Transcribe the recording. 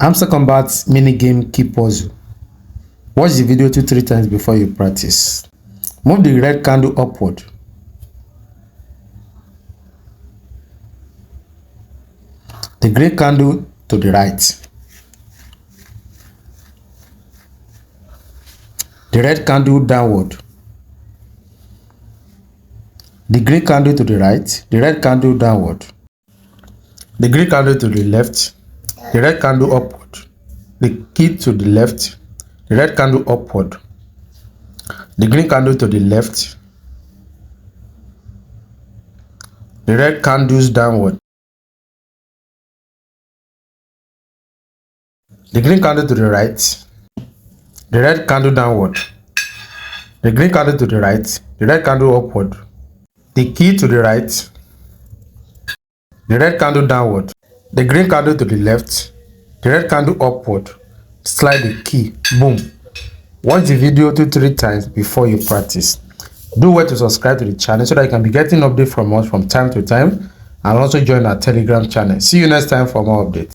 Hamster Kombat mini game key puzzle. Watch the video 2-3 times before you practice. Move the red candle upward. The green candle to the right. The red candle downward. The green candle to the right. The red candle downward. The green candle to the left. The red candle upward. The key to the left. The red candle upward. The green candle to the left. The red candles downward. The green candle to the right. The red candle downward. The green candle to the right. The red candle upward. The key to the right. The red candle downward. The green candle to the left. The red candle upward. Slide the key. Boom. Watch the video 2-3 times before you practice. Do well to subscribe to the channel so that you can be getting updates from us from time to time, and also join our Telegram channel. See you next time for more updates.